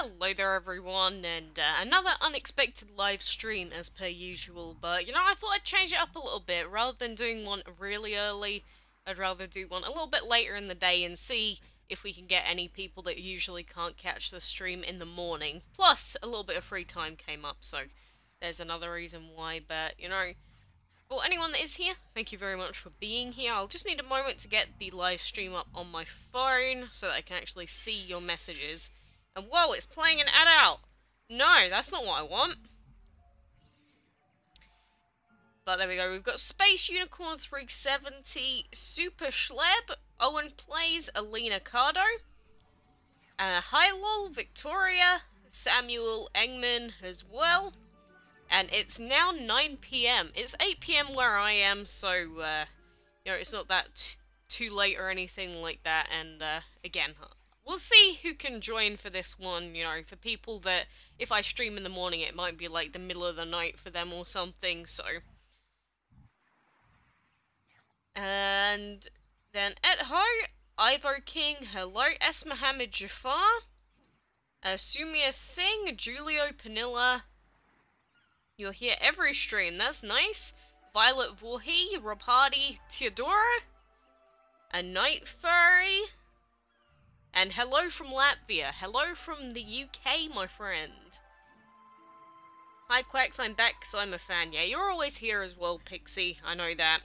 Hello there everyone, and another unexpected live stream as per usual, but you know, I thought I'd change it up a little bit. Rather than doing one really early, I'd rather do one a little bit later in the day and see if we can get any people that usually can't catch the stream in the morning. Plus, a little bit of free time came up, so there's another reason why, but you know, for anyone that is here, thank you very much for being here. I'll just need a moment to get the live stream up on my phone so that I can actually see your messages. And whoa, it's playing an ad out! No, that's not what I want. But there we go, we've got Space Unicorn 370, Super Schleb, Owen Plays, Alina Cardo, Hylol, Victoria, Samuel Engman as well. And it's now 9 PM. It's 8 PM where I am, so, you know, it's not that too late or anything like that. And, again, we'll see who can join for this one, you know, for people that, if I stream in the morning, it might be like the middle of the night for them or something, so. And then Etho, Ivo King, hello, S. Mohammed Jafar, Sumia Singh, Julio Panilla. You're here every stream, that's nice. Violet Voorhee, Rob Hardy, Theodora, a Night Furry, and hello from Latvia. Hello from the UK, my friend. Hi Quacks, I'm back because I'm a fan. Yeah, you're always here as well, Pixie, I know that.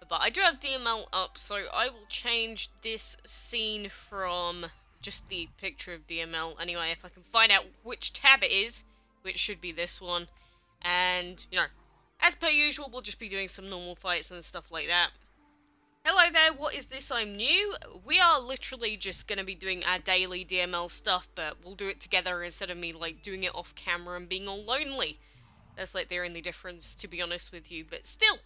But I do have DML up, so I will change this scene from just the picture of DML. Anyway, if I can find out which tab it is, which should be this one. And, you know, as per usual, we'll just be doing some normal fights and stuff like that. Hello there, what is this? I'm new. We are literally just going to be doing our daily DML stuff, but we'll do it together instead of me, like, doing it off camera and being all lonely. That's, like, the only difference, to be honest with you, but still.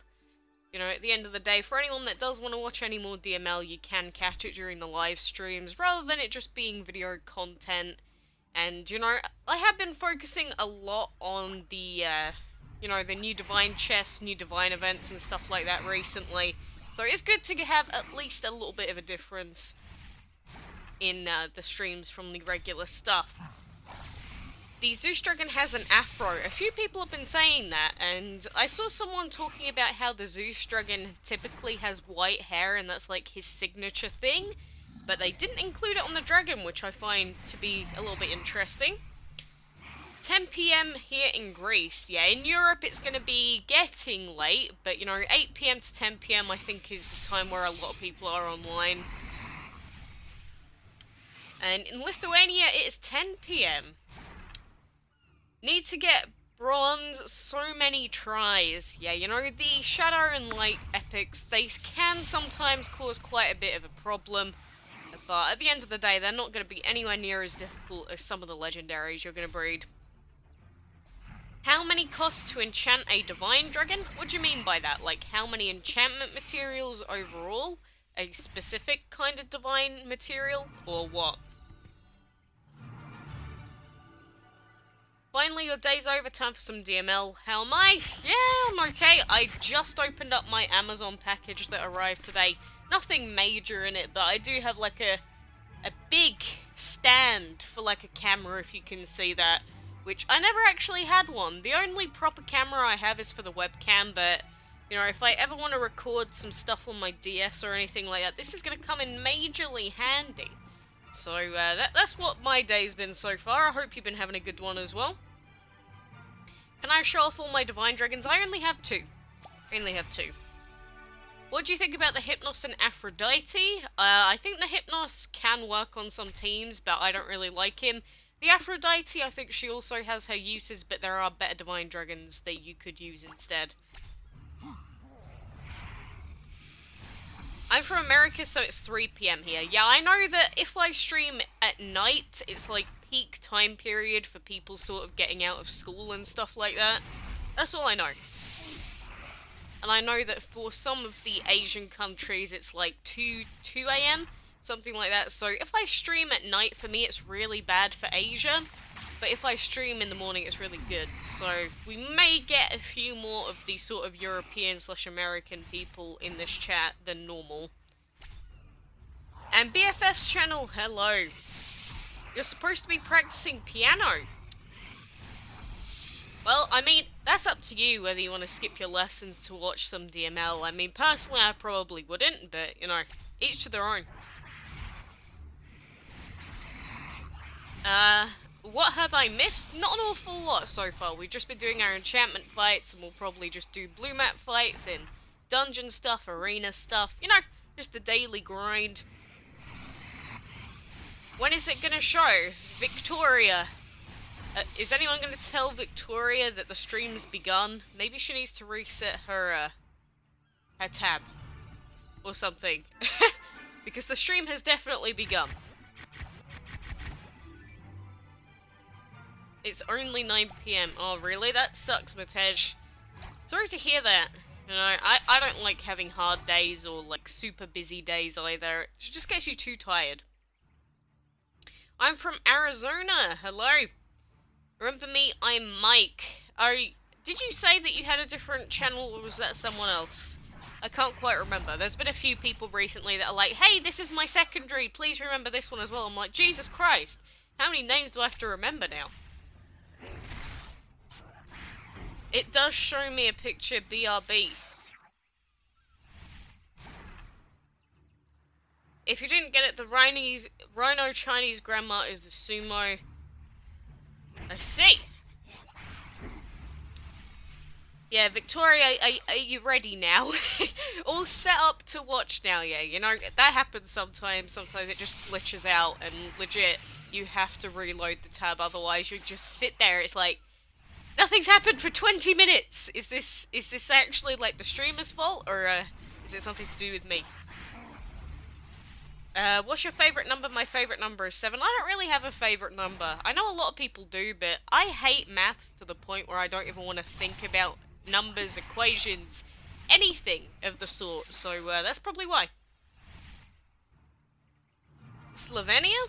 You know, at the end of the day, for anyone that does want to watch any more DML, you can catch it during the live streams, rather than it just being video content. And, you know, I have been focusing a lot on the, you know, the new Divine chests, new Divine events and stuff like that recently. So it's good to have at least a little bit of a difference in the streams from the regular stuff. The Zeus Dragon has an afro. A few people have been saying that, and I saw someone talking about how the Zeus Dragon typically has white hair and that's like his signature thing. But they didn't include it on the dragon, which I find to be a little bit interesting. 10 PM here in Greece. Yeah, in Europe it's going to be getting late, but you know, 8 PM to 10 PM I think is the time where a lot of people are online. And in Lithuania it is 10 PM. Need to get bronze, so many tries. Yeah, you know, the Shadow and Light epics, they can sometimes cause quite a bit of a problem. But at the end of the day, they're not going to be anywhere near as difficult as some of the legendaries you're going to breed. How many costs to enchant a Divine Dragon? What do you mean by that? Like, how many enchantment materials overall? A specific kind of Divine material? Or what? Finally, your day's over. Time for some DML. How am I? Yeah, I'm okay. I just opened up my Amazon package that arrived today. Nothing major in it, but I do have like a big stand for like a camera, if you can see that, which I never actually had one. The only proper camera I have is for the webcam, but you know, if I ever want to record some stuff on my DS or anything like that, this is going to come in majorly handy. So that's what my day's been so far. I hope you've been having a good one as well. Can I show off all my Divine Dragons? I only have two. What do you think about the Hypnos and Aphrodite? I think the Hypnos can work on some teams, but I don't really like him. The Aphrodite, I think she also has her uses, but there are better Divine Dragons that you could use instead. I'm from America, so it's 3 PM here. Yeah, I know that if I stream at night, it's like peak time period for people sort of getting out of school and stuff like that. That's all I know. And I know that for some of the Asian countries, it's like 2 AM, something like that. So if I stream at night, for me, it's really bad for Asia. But if I stream in the morning, it's really good. So we may get a few more of the sort of European/American people in this chat than normal. And BFF's channel, hello. You're supposed to be practicing piano. Well, I mean, that's up to you whether you want to skip your lessons to watch some DML. I mean, personally, I probably wouldn't, but, you know, each to their own. What have I missed? Not an awful lot so far. We've just been doing our enchantment fights, and we'll probably just do blue map fights and dungeon stuff, arena stuff. You know, just the daily grind. When is it gonna show? Victoria. Is anyone going to tell Victoria that the stream's begun? Maybe she needs to reset her tab. Or something. Because the stream has definitely begun. It's only 9 PM. Oh, really? That sucks, Matej. Sorry to hear that. You know, I don't like having hard days or, like, super busy days either. It just gets you too tired. I'm from Arizona. Hello. Remember me? I'm Mike. Did you say that you had a different channel, or was that someone else? I can't quite remember. There's been a few people recently that are like, hey, this is my secondary, please remember this one as well. I'm like, Jesus Christ, how many names do I have to remember now? It does show me a picture, BRB. If you didn't get it, the Rhino Chinese grandma is the sumo. I see. Yeah, Victoria, are you ready now? All set up to watch now, yeah. You know, that happens sometimes. Sometimes it just glitches out, and legit, you have to reload the tab, otherwise you just sit there. It's like, nothing's happened for 20 minutes! Is this actually, like, the streamer's fault, or, is it something to do with me? What's your favourite number? My favourite number is 7. I don't really have a favourite number. I know a lot of people do, but I hate maths to the point where I don't even want to think about numbers, equations, anything of the sort. So, that's probably why. Slovenia?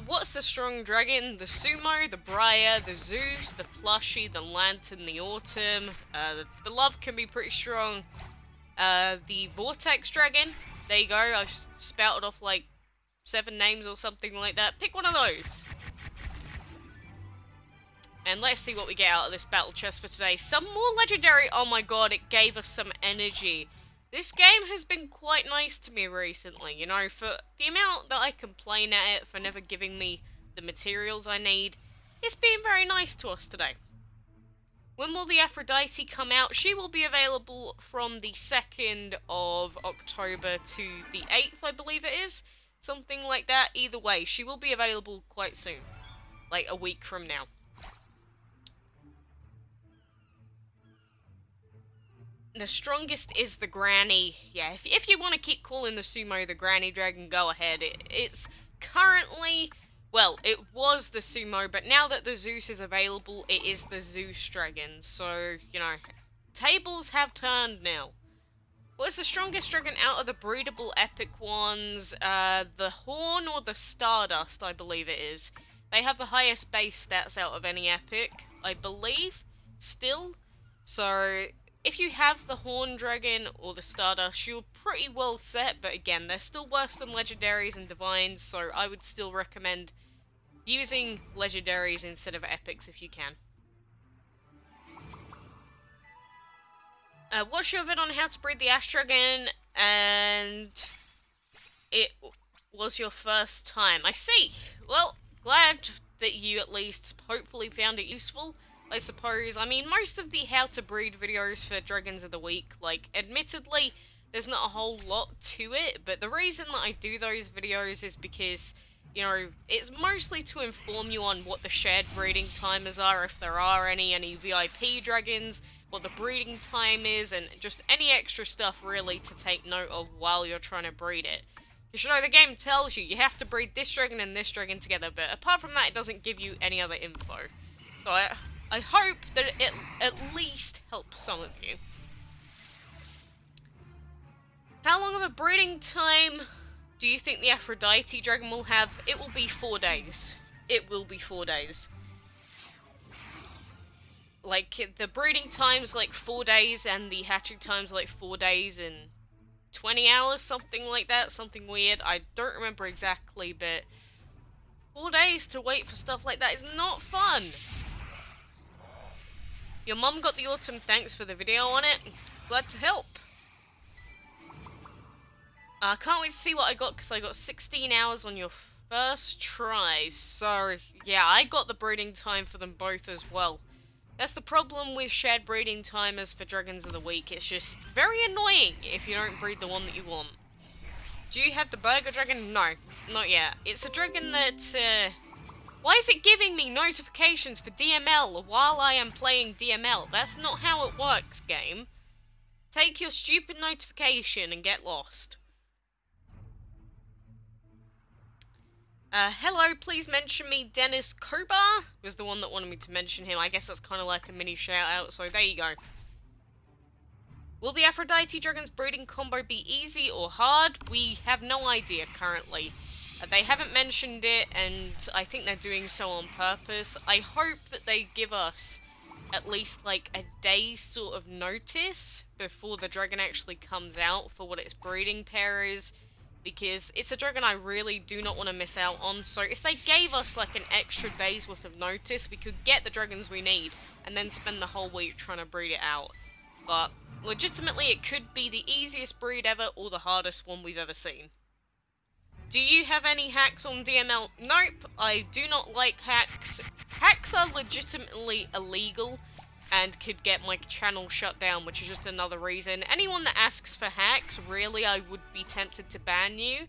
What's the strong dragon? The sumo, the briar, the Zeus, the plushie, the lantern, the autumn. The love can be pretty strong. The vortex dragon. There you go, I've spouted off like 7 names or something like that. Pick one of those. And let's see what we get out of this battle chest for today. Some more legendary. Oh my god, it gave us some energy. This game has been quite nice to me recently, you know, for the amount that I complain at it for never giving me the materials I need. It's been very nice to us today. When will the Aphrodite come out? She will be available from the 2nd of October to the 8th, I believe it is. Something like that. Either way, she will be available quite soon. Like a week from now. The strongest is the Granny. Yeah, if you want to keep calling the sumo the Granny Dragon, go ahead. It's currently... Well, it was the sumo, but now that the Zeus is available, it is the Zeus Dragon. So, you know, tables have turned now. What's the strongest dragon out of the breedable epic ones? The Horn or the Stardust, I believe it is. They have the highest base stats out of any epic, I believe, still. So, if you have the Horn Dragon or the Stardust, you're pretty well set, but again, they're still worse than Legendaries and Divines, so I would still recommend using Legendaries instead of Epics if you can. What's your vid on how to breed the Ash Dragon? And it was your first time. I see. Well, glad that you at least hopefully found it useful, I suppose. I mean, most of the how to breed videos for Dragons of the Week, like, admittedly, there's not a whole lot to it, but the reason that I do those videos is because, you know, it's mostly to inform you on what the shared breeding timers are, if there are any VIP dragons, what the breeding time is, and just any extra stuff really to take note of while you're trying to breed it. Because, you know, the game tells you have to breed this dragon and this dragon together, but apart from that, it doesn't give you any other info. So I hope that it at least helps some of you. How long of a breeding time do you think the Aphrodite dragon will have? It will be 4 days. It will be 4 days. Like, the breeding time's like 4 days, and the hatching time's like 4 days, and 20 hours, something like that, something weird. I don't remember exactly, but 4 days to wait for stuff like that is not fun. Your mum got the autumn, thanks for the video on it. Glad to help. I can't wait to see what I got, because I got 16 hours on your first try. So, yeah, I got the breeding time for them both as well. That's the problem with shared breeding timers for Dragons of the Week. It's just very annoying if you don't breed the one that you want. Do you have the Burger Dragon? No, not yet. It's a dragon that, why is it giving me notifications for DML while I am playing DML? That's not how it works, game. Take your stupid notification and get lost. Hello, please mention me. Dennis Kobar was the one that wanted me to mention him. I guess that's kind of like a mini shout out, so there you go. Will the Aphrodite Dragon's breeding combo be easy or hard? We have no idea currently. They haven't mentioned it, and I think they're doing so on purpose. I hope that they give us at least like a day's sort of notice before the dragon actually comes out for what its breeding pair is. Because it's a dragon I really do not want to miss out on. So if they gave us like an extra day's worth of notice, we could get the dragons we need and then spend the whole week trying to breed it out. But legitimately it could be the easiest breed ever or the hardest one we've ever seen. Do you have any hacks on DML? Nope, I do not like hacks. Hacks are legitimately illegal and could get my channel shut down, which is just another reason. Anyone that asks for hacks, really, I would be tempted to ban you.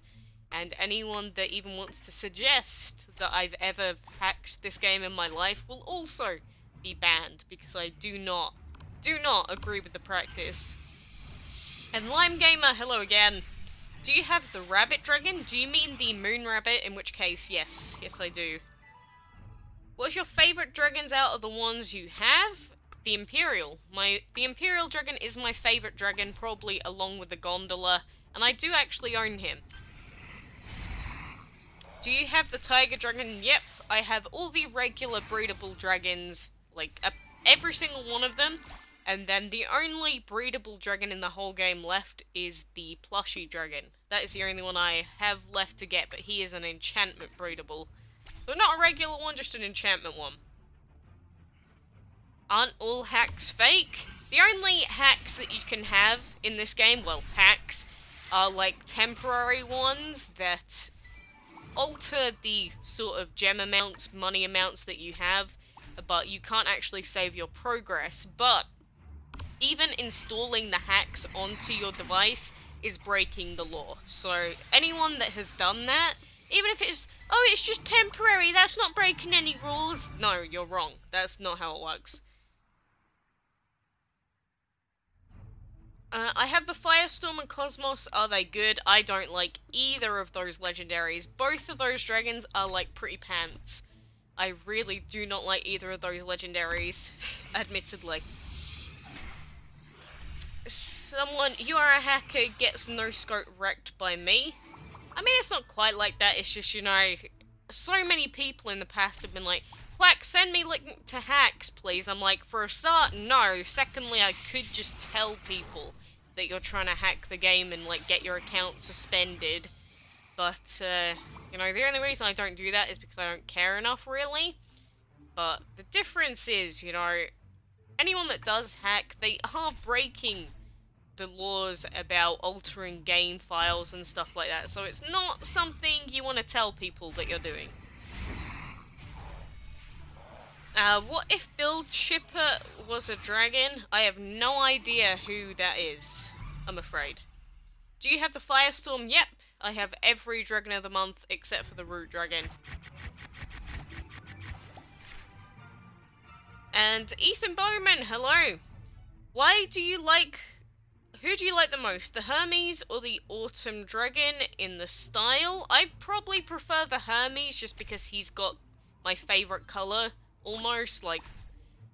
And anyone that even wants to suggest that I've ever hacked this game in my life will also be banned, because I do not agree with the practice. And Lime Gamer, hello again. Do you have the Rabbit Dragon? Do you mean the Moon Rabbit? In which case, yes. Yes, I do. What's your favourite dragons out of the ones you have? The Imperial. The Imperial Dragon is my favourite dragon, probably along with the Gondola, and I do actually own him. Do you have the Tiger Dragon? Yep, I have all the regular breedable dragons, like every single one of them, and then the only breedable dragon in the whole game left is the Plushy Dragon. That is the only one I have left to get, but he is an enchantment breedable. So not a regular one, just an enchantment one. Aren't all hacks fake? The only hacks that you can have in this game, well, hacks, are like temporary ones that alter the sort of gem amounts, money amounts that you have, but you can't actually save your progress. But even installing the hacks onto your device is breaking the law. So anyone that has done that, even if it's, oh, it's just temporary, that's not breaking any rules. No, you're wrong. That's not how it works. I have the Firestorm and Cosmos. Are they good? I don't like either of those legendaries. Both of those dragons are like pretty pants. I really do not like either of those legendaries, admittedly. Someone, you are a hacker, gets no scope wrecked by me. I mean, it's not quite like that, it's just, you know, so many people in the past have been like, Quacks, send me link to hacks, please. I'm like, for a start, no. Secondly, I could just tell people that you're trying to hack the game and, like, get your account suspended. But, you know, the only reason I don't do that is because I don't care enough, really. But the difference is, you know, anyone that does hack, they are breaking the laws about altering game files and stuff like that. So it's not something you want to tell people that you're doing. What if Bill Chipper was a dragon? I have no idea who that is, I'm afraid. Do you have the Firestorm? Yep, I have every dragon of the month except for the Root Dragon. And Ethan Bowman, hello. Who do you like the most, the Hermes or the Autumn Dragon in the style? I probably prefer the Hermes just because he's got my favourite colour. Almost, like,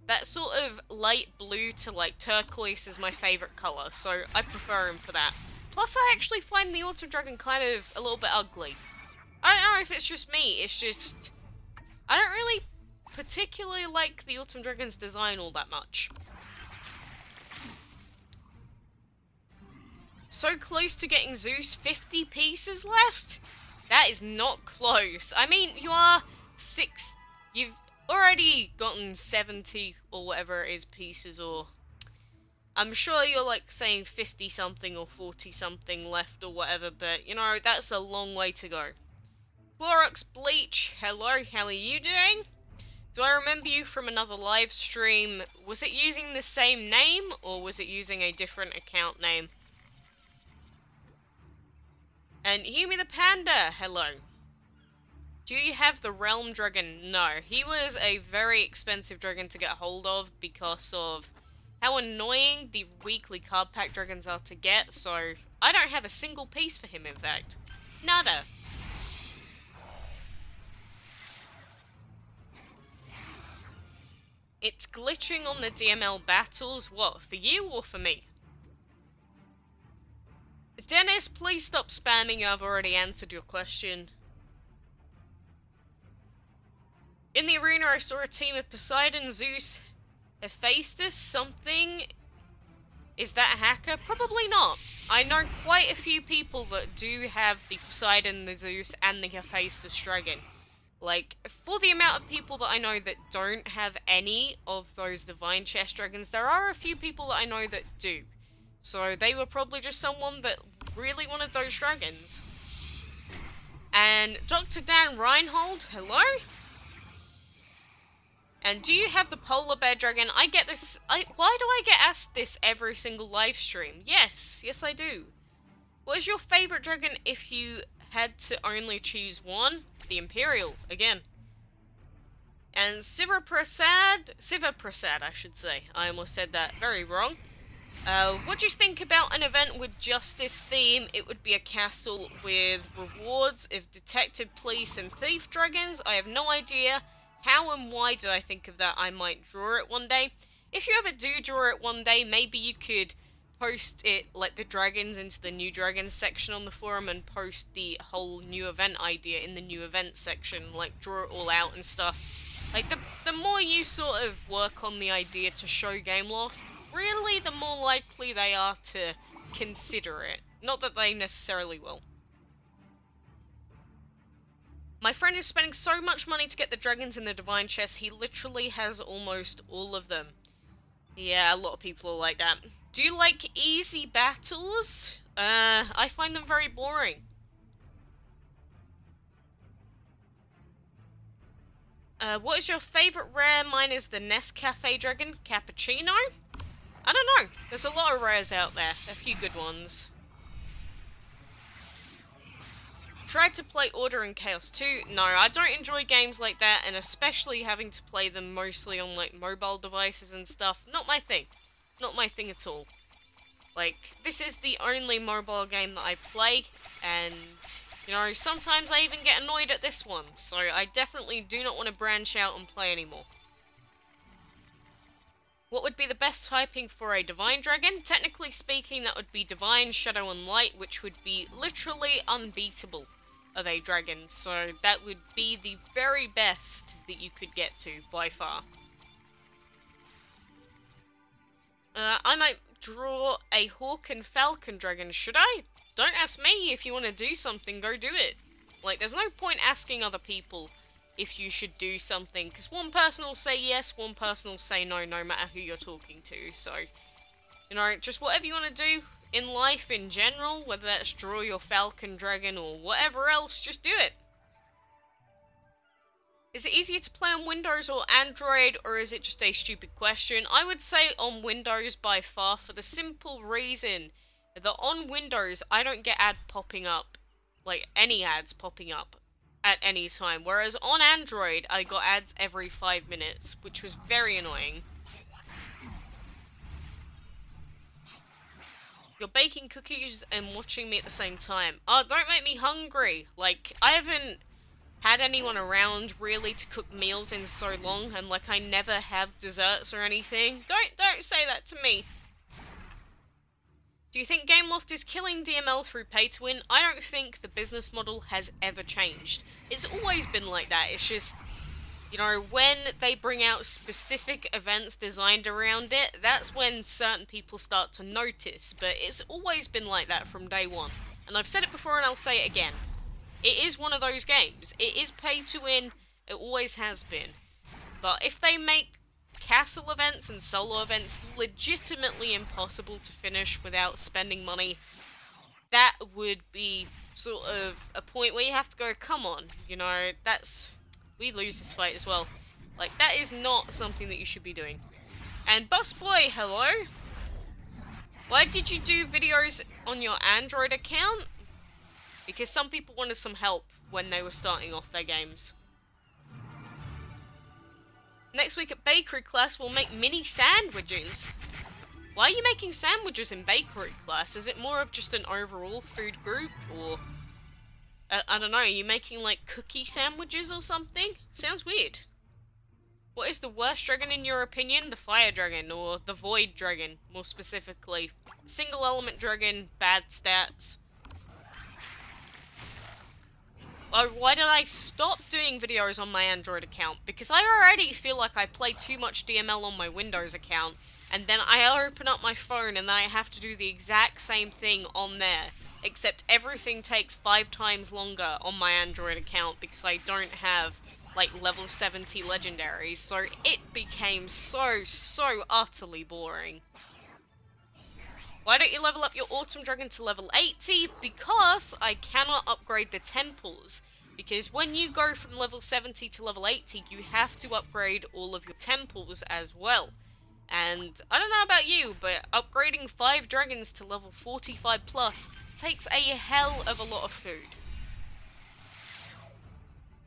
that sort of light blue to, like, turquoise is my favourite colour, so I prefer him for that. Plus, I actually find the Autumn Dragon kind of a little bit ugly. I don't know if it's just me, it's just, I don't really particularly like the Autumn Dragon's design all that much. so close to getting Zeus. 50 pieces left? That is not close. I mean, you are 6... You've already gotten 70 or whatever it is pieces, or... I'm sure you're like saying 50 something or 40 something left or whatever, but you know, that's a long way to go. Clorox Bleach, hello, how are you doing? Do I remember you from another live stream? Was it using the same name, or was it using a different account name? And Yumi the Panda, hello. Do you have the Realm Dragon? No, he was a very expensive dragon to get hold of because of how annoying the weekly card pack dragons are to get, so I don't have a single piece for him, in fact. Nada. It's glitching on the DML battles. What, for you or for me? Dennis, please stop spamming. I've already answered your question. In the arena, I saw a team of Poseidon, Zeus, Hephaestus, something. Is that a hacker? Probably not. I know quite a few people that do have the Poseidon, the Zeus, and the Hephaestus dragon. Like, for the amount of people that I know that don't have any of those divine chest dragons, there are a few people that I know that do. So they were probably just someone that really wanted those dragons. And Dr. Dan Reinhold, hello? And do you have the polar bear dragon? I get this. Why do I get asked this every single live stream? Yes, I do. What is your favorite dragon if you had to only choose one? The Imperial, again. And Siva Prasad, I should say. I almost said that very wrong. What do you think about an event with justice theme? It would be a castle with rewards of detective, police, and thief dragons. I have no idea. How and why did I think of that? I might draw it one day. If you ever do draw it one day, maybe you could post it, like the dragons, into the new dragons section on the forum and post the whole new event idea in the new event section, like draw it all out and stuff. Like, the more you sort of work on the idea to show Gameloft, really the more likely they are to consider it. Not that they necessarily will. My friend is spending so much money to get the dragons in the divine chest, he literally has almost all of them. Yeah, a lot of people are like that. Do you like easy battles? I find them very boring. What is your favourite rare? Mine is the Nescafe Dragon Cappuccino. I don't know. There's a lot of rares out there. A few good ones. Tried to play Order and Chaos 2. No, I don't enjoy games like that, and especially having to play them mostly on, like, mobile devices and stuff. Not my thing. Not my thing at all. Like, this is the only mobile game that I play, and, you know, sometimes I even get annoyed at this one, so I definitely do not want to branch out and play anymore. What would be the best typing for a Divine Dragon? Technically speaking, that would be Divine, Shadow, and Light, which would be literally unbeatable of a dragon, so that would be the very best that you could get to, by far. I might draw a Hawk and Falcon Dragon, should I? Don't ask me. If you want to do something, go do it. Like, there's no point asking other people if you should do something, because one person will say yes, one person will say no, no matter who you're talking to, so, you know, just whatever you want to do in life in general, whether that's draw your Falcon Dragon or whatever else, just do it. Is it easier to play on Windows or Android, or is it just a stupid question? I would say on Windows by far, for the simple reason that on Windows, I don't get ads popping up, like any ads popping up at any time, whereas on Android, I got ads every 5 minutes, which was very annoying. You're baking cookies and watching me at the same time. Oh, don't make me hungry. Like, I haven't had anyone around really to cook meals in so long, and like I never have desserts or anything. Don't say that to me. Do you think Gameloft is killing DML through pay to win? I don't think the business model has ever changed. It's always been like that. It's just You know, when they bring out specific events designed around it, that's when certain people start to notice, but it's always been like that from day one. And I've said it before and I'll say it again. It is one of those games. It is pay to win, it always has been. But if they make castle events and solo events legitimately impossible to finish without spending money, that would be sort of a point where you have to go, come on, you know, we lose this fight as well. Like, that is not something that you should be doing. And Boss Boy, hello? Why did you do videos on your Android account? Because some people wanted some help when they were starting off their games. Next week at Bakery class, we'll make mini sandwiches. Why are you making sandwiches in Bakery class? Is it more of just an overall food group, or... I don't know, are you making, like, cookie sandwiches or something? Sounds weird. What is the worst dragon in your opinion? The Fire Dragon, or the Void Dragon, more specifically. Single element dragon, bad stats. Why did I stop doing videos on my Android account? Because I already feel like I play too much DML on my Windows account, and then I open up my phone and then I have to do the exact same thing on there. Except everything takes 5 times longer on my Android account because I don't have, like, level 70 legendaries, so it became so utterly boring. Why don't you level up your Autumn Dragon to level 80? Because I cannot upgrade the temples. Because when you go from level 70 to level 80, you have to upgrade all of your temples as well. And I don't know about you, but upgrading 5 dragons to level 45 plus takes a hell of a lot of food.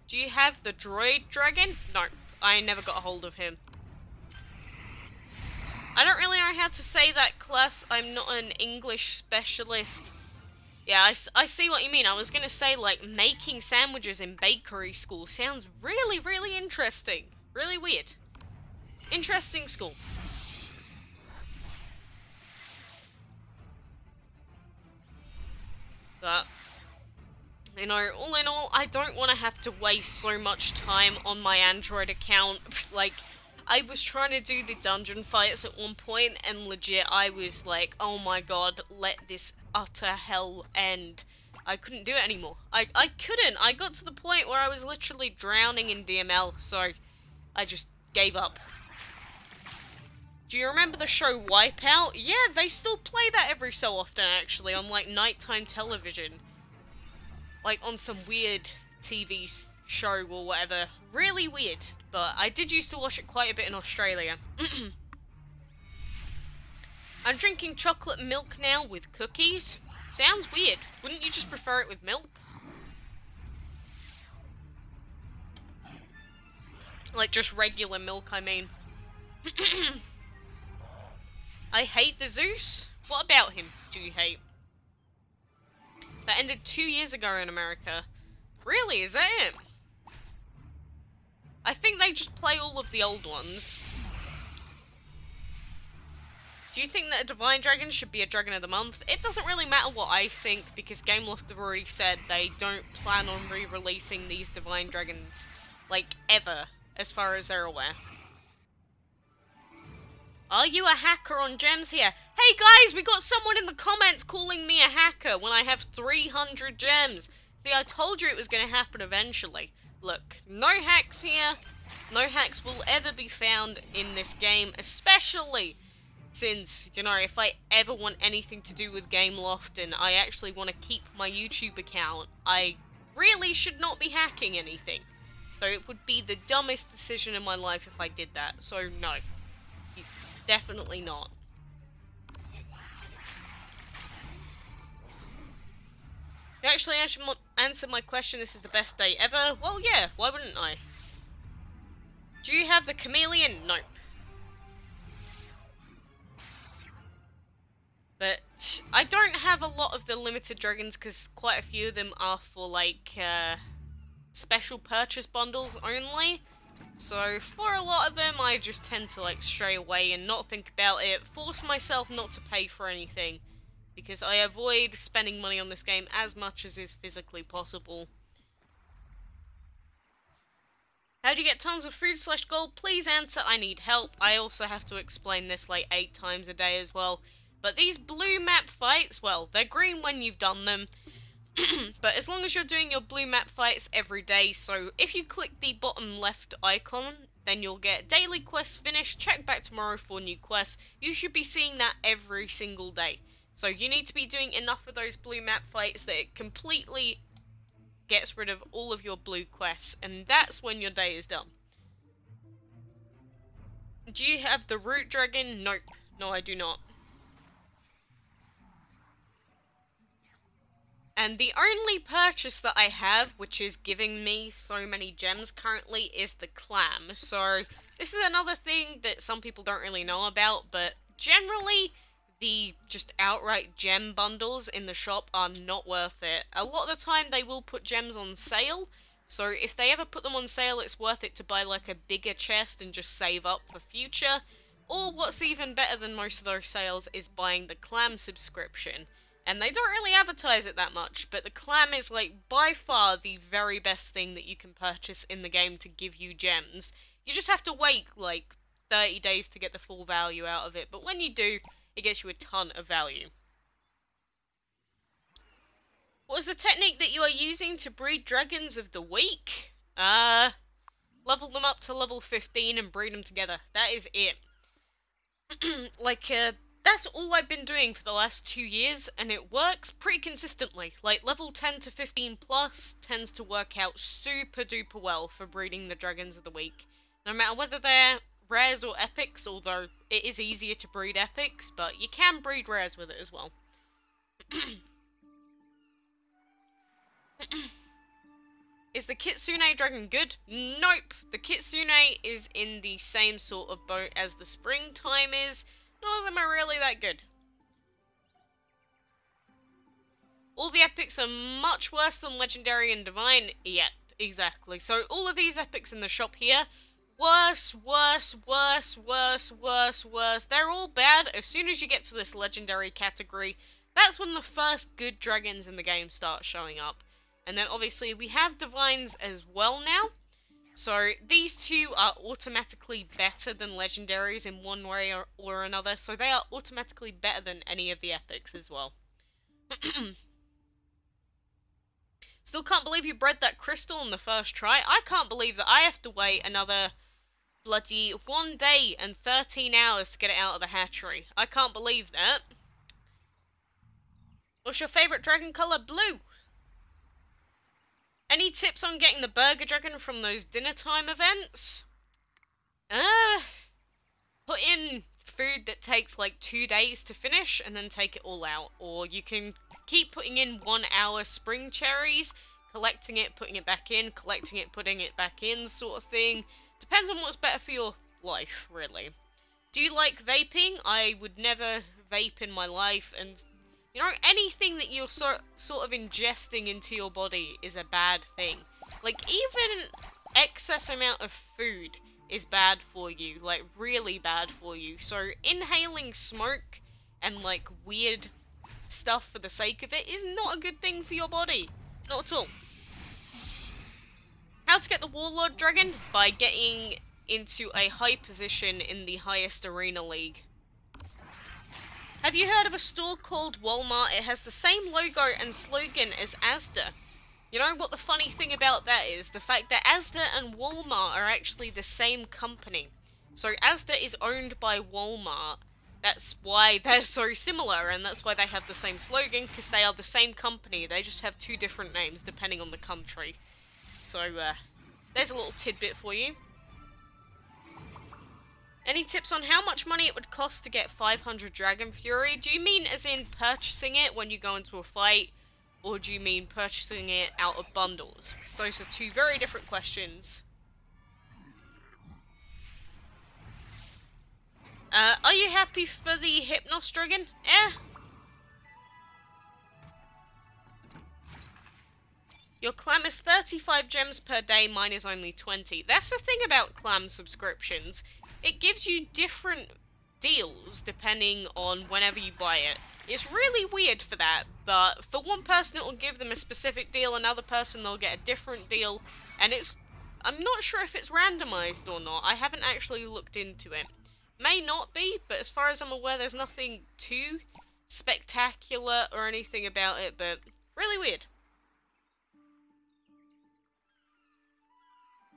Do you have the Droid Dragon? No, I never got a hold of him. I don't really know how to say that, class. I'm not an English specialist. Yeah, I see what you mean. I was gonna say, like, making sandwiches in bakery school sounds really, really interesting. Really weird. Interesting school. But, you know, all in all, I don't want to have to waste so much time on my Android account. Like, I was trying to do the dungeon fights at one point, and legit, I was like, oh my god, let this utter hell end. I couldn't do it anymore. I couldn't. I got to the point where I was literally drowning in DML, so I just gave up. Do you remember the show Wipeout? Yeah, they still play that every so often, actually, on, like, nighttime television. Like, on some weird TV show or whatever. Really weird, but I did used to watch it quite a bit in Australia. I'm drinking chocolate milk now with cookies. Sounds weird. Wouldn't you just prefer it with milk? Like, just regular milk, I mean. I hate the Zeus. What about him do you hate? That ended 2 years ago in America. Really, is that it? I think they just play all of the old ones. Do you think that a Divine Dragon should be a Dragon of the Month? It doesn't really matter what I think, because Gameloft have already said they don't plan on re-releasing these Divine Dragons, like, ever, as far as they're aware. Are you a hacker on gems here? Hey guys, we got someone in the comments calling me a hacker when I have 300 gems. See, I told you it was going to happen eventually. Look, no hacks here. No hacks will ever be found in this game, especially since, you know, if I ever want anything to do with Gameloft and I actually want to keep my YouTube account, I really should not be hacking anything. So it would be the dumbest decision in my life if I did that. So no. Definitely not. You actually answered my question, this is the best day ever? Well, yeah, why wouldn't I? Do you have the chameleon? Nope. But I don't have a lot of the limited dragons because quite a few of them are for, like, special purchase bundles only. So, for a lot of them, I just tend to, like, stray away and not think about it, force myself not to pay for anything, because I avoid spending money on this game as much as is physically possible. How do you get tons of food / gold? Please answer, I need help. I also have to explain this like 8 times a day as well. But these blue map fights, well, they're green when you've done them. But as long as you're doing your blue map fights every day, so if you click the bottom left icon, then you'll get daily quests finished, check back tomorrow for new quests. You should be seeing that every single day. So you need to be doing enough of those blue map fights that it completely gets rid of all of your blue quests, and that's when your day is done. Do you have the root dragon? Nope. No, I do not. And the only purchase that I have, which is giving me so many gems currently, is the clam. So, this is another thing that some people don't really know about, but generally, the just outright gem bundles in the shop are not worth it. A lot of the time, they will put gems on sale, so if they ever put them on sale, it's worth it to buy like a bigger chest and just save up for future. Or what's even better than most of those sales is buying the clam subscription. And they don't really advertise it that much, but the clam is like by far the very best thing that you can purchase in the game to give you gems. You just have to wait like 30 days to get the full value out of it, but when you do, it gets you a ton of value. What is the technique that you are using to breed dragons of the week? Level them up to level 15 and breed them together. That is it. That's all I've been doing for the last 2 years, and it works pretty consistently. Like, level 10 to 15 plus tends to work out super duper well for breeding the dragons of the week. No matter whether they're rares or epics, although it is easier to breed epics, but you can breed rares with it as well. Is the Kitsune Dragon good? Nope! The Kitsune is in the same sort of boat as the Springtime is. None of them are really that good. All the epics are much worse than Legendary and Divine. Yep, exactly. So all of these epics in the shop here, worse, worse, worse, worse, worse, worse. They're all bad. As soon as you get to this Legendary category, that's when the first good dragons in the game start showing up. And then obviously we have Divines as well now. So these two are automatically better than Legendaries in one way or another. So they are automatically better than any of the epics as well. Still can't believe you bred that crystal in the first try. I can't believe that I have to wait another bloody 1 day and 13 hours to get it out of the hatchery. I can't believe that. What's your favourite dragon colour? Blue. Any tips on getting the burger dragon from those dinner time events? Put in food that takes like 2 days to finish and then take it all out. Or you can keep putting in 1 hour spring cherries, collecting it, putting it back in, collecting it, putting it back in, sort of thing. Depends on what's better for your life, really. Do you like vaping? I would never vape in my life, and you know, anything that you're sort of ingesting into your body is a bad thing. Like, even excess amount of food is bad for you. Like, really bad for you. So, inhaling smoke and, like, weird stuff for the sake of it is not a good thing for your body. Not at all. How to get the Warlord Dragon? By getting into a high position in the highest arena league. Have you heard of a store called Walmart? It has the same logo and slogan as Asda. You know what the funny thing about that is? The fact that Asda and Walmart are actually the same company. So Asda is owned by Walmart. That's why they're so similar, and that's why they have the same slogan, because they are the same company. They just have 2 different names depending on the country. So, there's a little tidbit for you. Any tips on how much money it would cost to get 500 Dragon Fury? Do you mean as in purchasing it when you go into a fight? Or do you mean purchasing it out of bundles? Because those are 2 very different questions. Are you happy for the Hypnos Dragon? Your clam is 35 gems per day, mine is only 20. That's the thing about clam subscriptions. It gives you different deals depending on whenever you buy it. It's really weird for that, but for one person it will give them a specific deal, another person they'll get a different deal, and it's I'm not sure if it's randomized or not. I haven't actually looked into it. May not be, but as far as I'm aware, there's nothing too spectacular or anything about it, but really weird.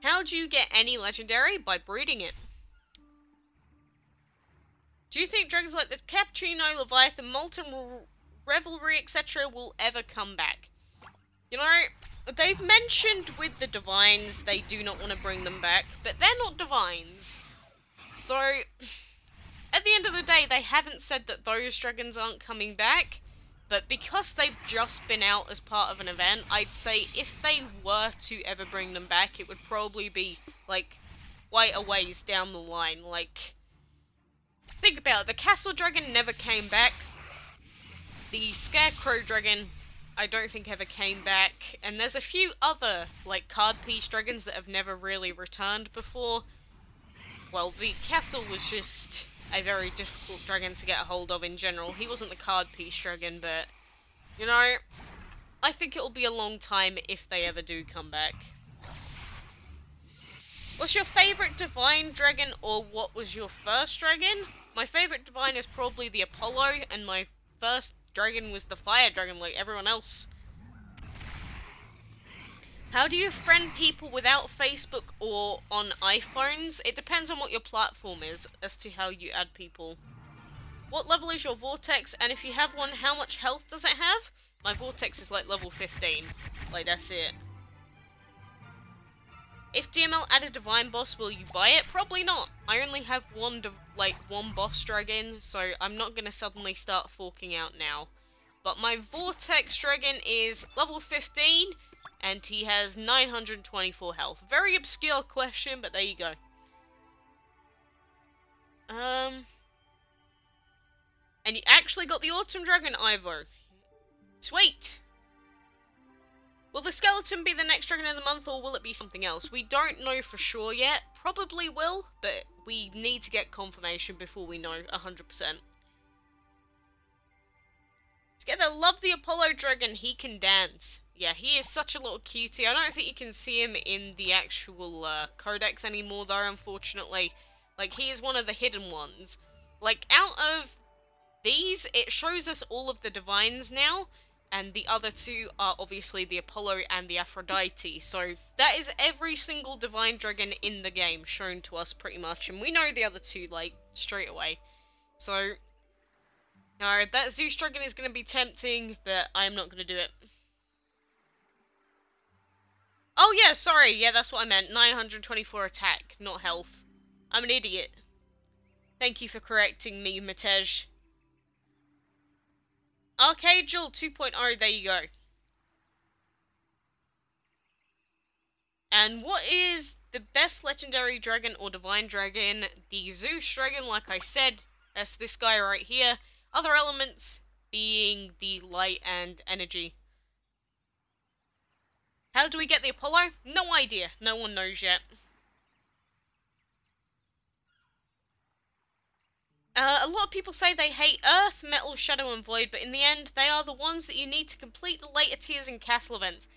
How do you get any legendary? By breeding it. Do you think dragons like the Cappuccino, Leviathan, Molten Revelry, etc. will ever come back? You know, they've mentioned with the Divines they do not want to bring them back, but they're not Divines. So, at the end of the day, they haven't said that those dragons aren't coming back, but because they've just been out as part of an event, I'd say if they were to ever bring them back, it would probably be, like, quite a ways down the line. Like, think about it, the Castle Dragon never came back. The Scarecrow Dragon, I don't think ever came back. And there's a few other, like, card piece dragons that have never really returned before. Well, the Castle was just a very difficult dragon to get a hold of in general. He wasn't the card piece dragon, but, you know, I think it'll be a long time if they ever do come back. What's your favourite Divine Dragon, or what was your first dragon? My favourite Divine is probably the Apollo, and my first dragon was the Fire Dragon, like everyone else. How do you friend people without Facebook or on iPhones? It depends on what your platform is as to how you add people. What level is your Vortex, and if you have one, how much health does it have? My Vortex is like level 15. Like, that's it. If DML add a Divine Boss, will you buy it? Probably not. I only have one boss dragon, so I'm not gonna suddenly start forking out now. But my Vortex Dragon is level 15, and he has 924 health. Very obscure question, but there you go. And you actually got the Autumn Dragon, Ivo. Sweet! Will the Skeleton be the next Dragon of the Month, or will it be something else? We don't know for sure yet. Probably will, but we need to get confirmation before we know 100%. Together, love the Apollo Dragon. He can dance. Yeah, he is such a little cutie. I don't think you can see him in the actual codex anymore, though, unfortunately. Like, he is one of the hidden ones. Like, out of these, it shows us all of the Divines now, and the other two are obviously the Apollo and the Aphrodite. So, that is every single Divine Dragon in the game shown to us, pretty much, and we know the other two, like, straight away. So, no, that Zeus Dragon is going to be tempting, but I'm not going to do it. Oh yeah, sorry, yeah, that's what I meant. 924 attack, not health. I'm an idiot. Thank you for correcting me, Matej. Archangel 2.0, there you go. And what is the best legendary dragon or divine dragon? The Zeus Dragon, like I said, that's this guy right here. Other elements being the light and energy. How do we get the Apollo? No idea. No one knows yet. A lot of people say they hate Earth, Metal, Shadow, and Void, but in the end, they are the ones that you need to complete the later tiers in castle events.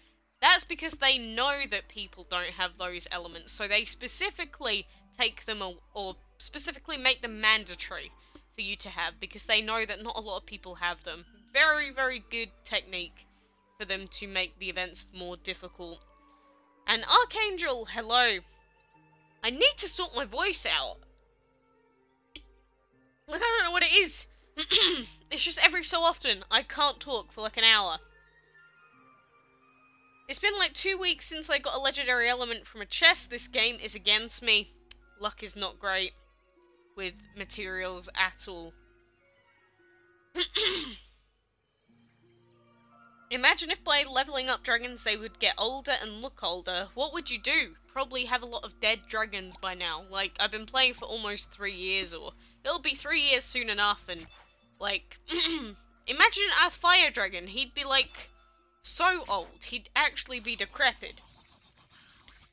That's because they know that people don't have those elements, so they specifically take them, or specifically make them mandatory for you to have, because they know that not a lot of people have them. Very, very good technique for them to make the events more difficult. And Archangel, hello. I need to sort my voice out. Like, I don't know what it is. It's just every so often, I can't talk for like an hour. It's been like 2 weeks since I got a legendary element from a chest. This game is against me. Luck is not great with materials at all. Imagine if by leveling up dragons they would get older and look older. What would you do? Probably have a lot of dead dragons by now. Like, I've been playing for almost 3 years, or it'll be 3 years soon enough, and, like, imagine our fire dragon. He'd be, like, so old. He'd actually be decrepit.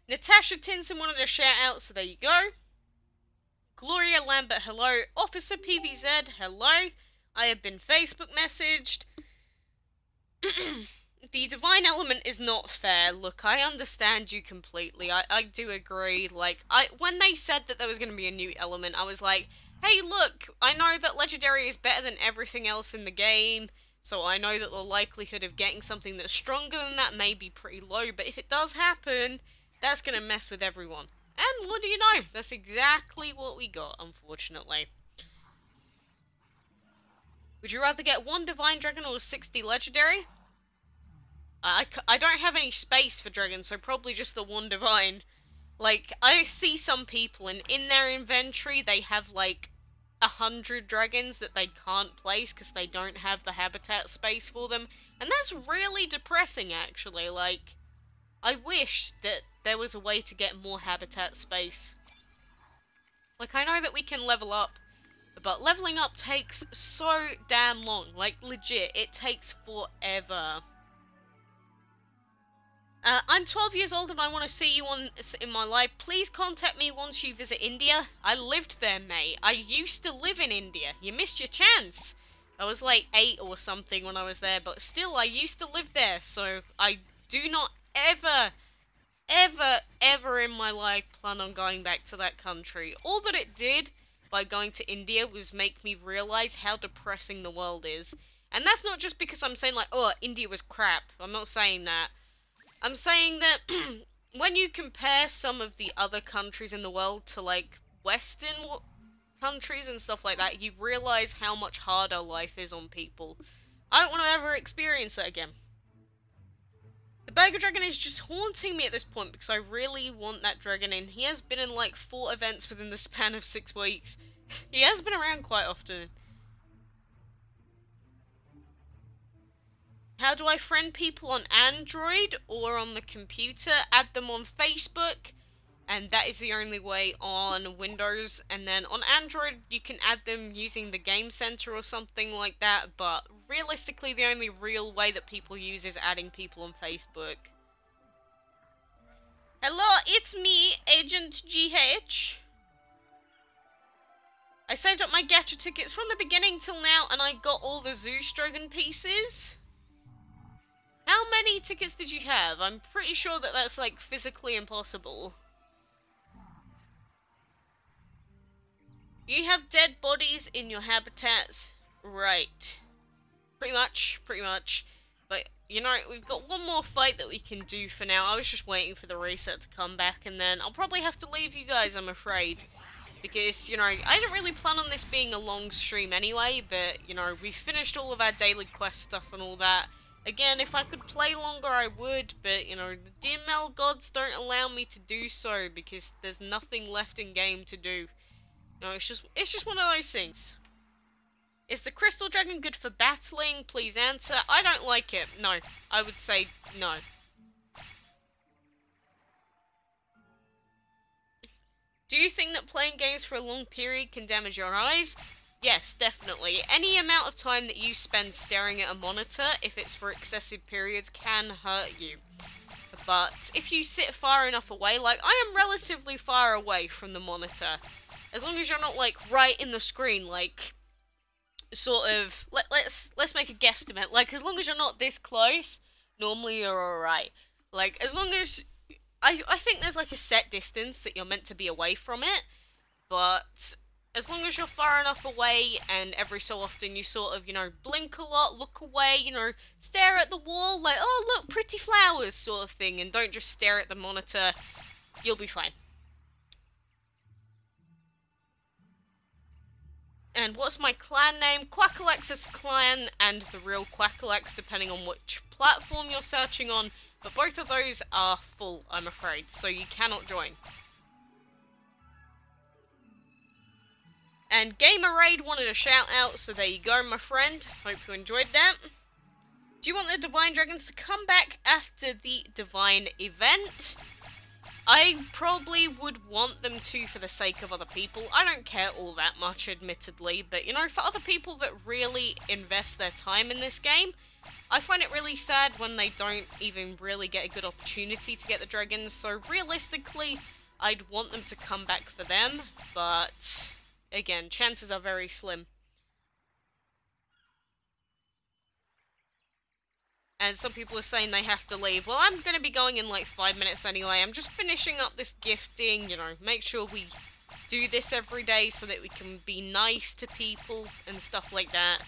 Natasha Tinson wanted a shout out, so there you go. Gloria Lambert, hello. Officer PVZ, hello. I have been Facebook messaged. The divine element is not fair. Look, I understand you completely. I do agree. Like, when they said that there was going to be a new element, I was like, hey, look, I know that legendary is better than everything else in the game, so I know that the likelihood of getting something that's stronger than that may be pretty low, but if it does happen, that's going to mess with everyone. And what do you know? That's exactly what we got, unfortunately. Would you rather get 1 divine dragon or 60 legendary? I don't have any space for dragons, so probably just the 1 divine. Like, I see some people, and in their inventory, they have, like, 100 dragons that they can't place because they don't have the habitat space for them. And that's really depressing, actually. Like, I wish that there was a way to get more habitat space. Like, I know that we can level up, but leveling up takes so damn long. Like, legit, it takes forever. I'm 12 years old and I want to see you in my life. Please contact me once you visit India. I lived there, mate. I used to live in India. You missed your chance. I was like 8 or something when I was there, but still, I used to live there. So I do not ever, ever, ever in my life plan on going back to that country. All that it did by going to India was make me realize how depressing the world is. And that's not just because I'm saying like, oh, India was crap. I'm not saying that. I'm saying that when you compare some of the other countries in the world to, like, Western countries and stuff like that, you realize how much harder life is on people. I don't want to ever experience that again. The Burger Dragon is just haunting me at this point because I really want that dragon in. He has been in, like, 4 events within the span of 6 weeks. He has been around quite often. How do I friend people on Android or on the computer? Add them on Facebook, and that is the only way on Windows. And then on Android, you can add them using the Game Center or something like that, but realistically, the only real way that people use is adding people on Facebook. Hello, it's me, Agent GH. I saved up my gacha tickets from the beginning till now, and I got all the Zeus Dragon pieces. How many tickets did you have? I'm pretty sure that that's, like, physically impossible. You have dead bodies in your habitats. Right. Pretty much. But, you know, we've got one more fight that we can do for now. I was just waiting for the reset to come back, and then I'll probably have to leave you guys, I'm afraid. Because, you know, I didn't really plan on this being a long stream anyway, but, you know, we finished all of our daily quest stuff and all that. Again, if I could play longer, I would, but, you know, the DML gods don't allow me to do so because there's nothing left in game to do. No, it's just one of those things. Is the Crystal Dragon good for battling? Please answer. I don't like it. No, I would say no. Do you think that playing games for a long period can damage your eyes? Yes, definitely. Any amount of time that you spend staring at a monitor, if it's for excessive periods, can hurt you. But if you sit far enough away, like, I am relatively far away from the monitor. As long as you're not, like, right in the screen, like, sort of, let's make a guesstimate. Like, as long as you're not this close, normally you're alright. Like, as long as, I think there's, like, a set distance that you're meant to be away from it, but as long as you're far enough away and every so often you sort of, you know, blink a lot, look away, you know, stare at the wall, like, oh, look, pretty flowers sort of thing, and don't just stare at the monitor, you'll be fine. And what's my clan name? Quackalakes' clan and the real Quackalakes, depending on which platform you're searching on, but both of those are full, I'm afraid, so you cannot join. And Gamer Raid wanted a shout out, so there you go, my friend. Hope you enjoyed that. Do you want the Divine Dragons to come back after the Divine event? I probably would want them to for the sake of other people. I don't care all that much, admittedly, but, you know, for other people that really invest their time in this game, I find it really sad when they don't even really get a good opportunity to get the dragons, so realistically, I'd want them to come back for them, but again, chances are very slim. And some people are saying they have to leave. Well, I'm going to be going in like 5 minutes anyway. I'm just finishing up this gifting, you know, make sure we do this every day so that we can be nice to people and stuff like that.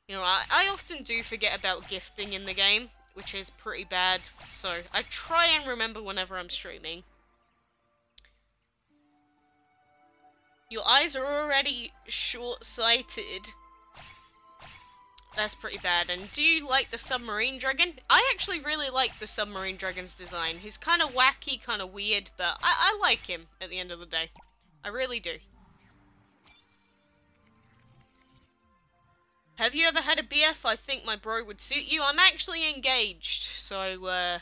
You know, I often do forget about gifting in the game, which is pretty bad. So I try and remember whenever I'm streaming. Your eyes are already short-sighted. That's pretty bad. And do you like the submarine dragon? I actually really like the submarine dragon's design. He's kind of wacky, kind of weird, but I like him at the end of the day. I really do. Have you ever had a BF? I think my bro would suit you. I'm actually engaged, so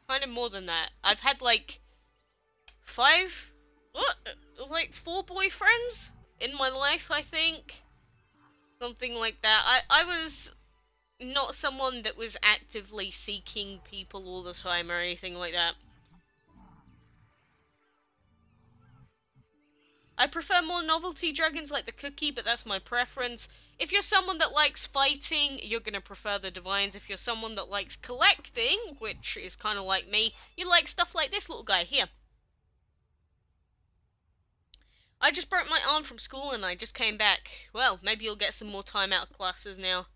kind of more than that. I've had like 4 boyfriends in my life, I think. Something like that. I was not someone that was actively seeking people all the time or anything like that. I prefer more novelty dragons like the cookie, but that's my preference. If you're someone that likes fighting, you're going to prefer the divines. If you're someone that likes collecting, which is kind of like me, you like stuff like this little guy here. I just broke my arm from school and I just came back. Well, maybe you'll get some more time out of classes now.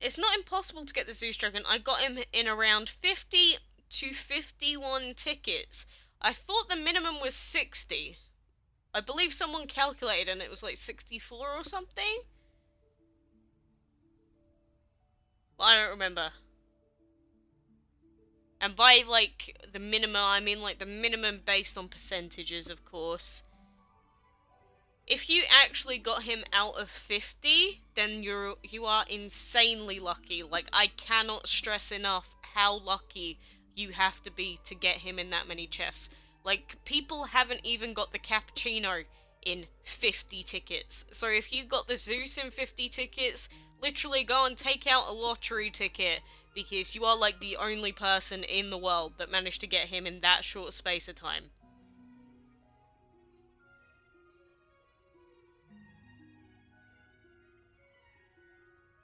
It's not impossible to get the Zeus Dragon. I got him in around 50 to 51 tickets. I thought the minimum was 60. I believe someone calculated and it was like 64 or something. But I don't remember. And by, like, the minimum, I mean, like, the minimum based on percentages, of course. If you actually got him out of 50, then you are insanely lucky. Like, I cannot stress enough how lucky you have to be to get him in that many chests. Like, people haven't even got the cappuccino in 50 tickets. So if you got the Zeus in 50 tickets, literally go and take out a lottery ticket. Because you are like the only person in the world that managed to get him in that short space of time.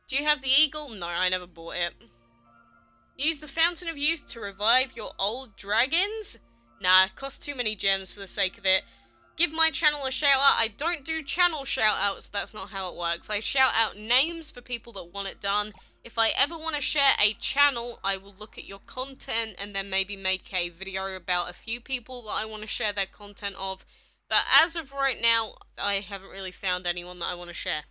Do you have the eagle? No, I never bought it. Use the Fountain of Youth to revive your old dragons? Nah, it costs too many gems for the sake of it. Give my channel a shout out. I don't do channel shout outs, that's not how it works. I shout out names for people that want it done. If I ever want to share a channel, I will look at your content and then maybe make a video about a few people that I want to share their content of. But as of right now, I haven't really found anyone that I want to share.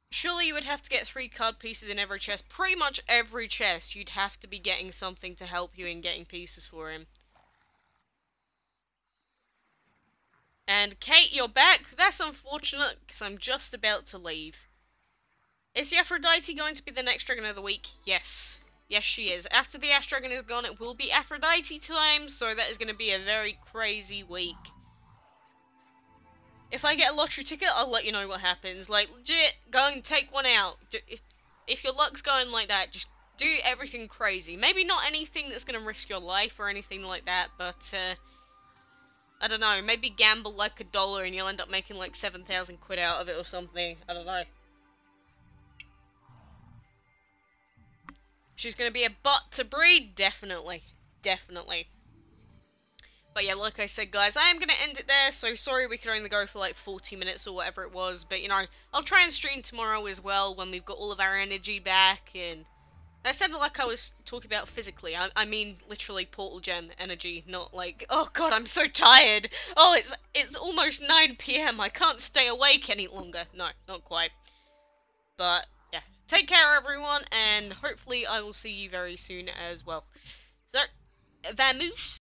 Surely you would have to get 3 card pieces in every chest. Pretty much every chest, you'd have to be getting something to help you in getting pieces for him. And Kate, you're back. That's unfortunate, because I'm just about to leave. Is the Aphrodite going to be the next Dragon of the Week? Yes. Yes, she is. After the Ash Dragon is gone, it will be Aphrodite time, so that is going to be a very crazy week. If I get a lottery ticket, I'll let you know what happens. Like, legit, go and take one out. If your luck's going like that, just do everything crazy. Maybe not anything that's going to risk your life or anything like that, but, I don't know, maybe gamble like $1 and you'll end up making like 7,000 quid out of it or something. I don't know. She's gonna be a butt to breed? Definitely. Definitely. But yeah, like I said, guys, I am gonna end it there, so sorry we could only go for like 40 minutes or whatever it was, but you know, I'll try and stream tomorrow as well when we've got all of our energy back, and that sounded like I was talking about physically. I mean literally portal gem energy, not like, oh god, I'm so tired. Oh, it's almost 9 PM. I can't stay awake any longer. No, not quite. But yeah, take care everyone, and hopefully I will see you very soon as well. So, vamoose.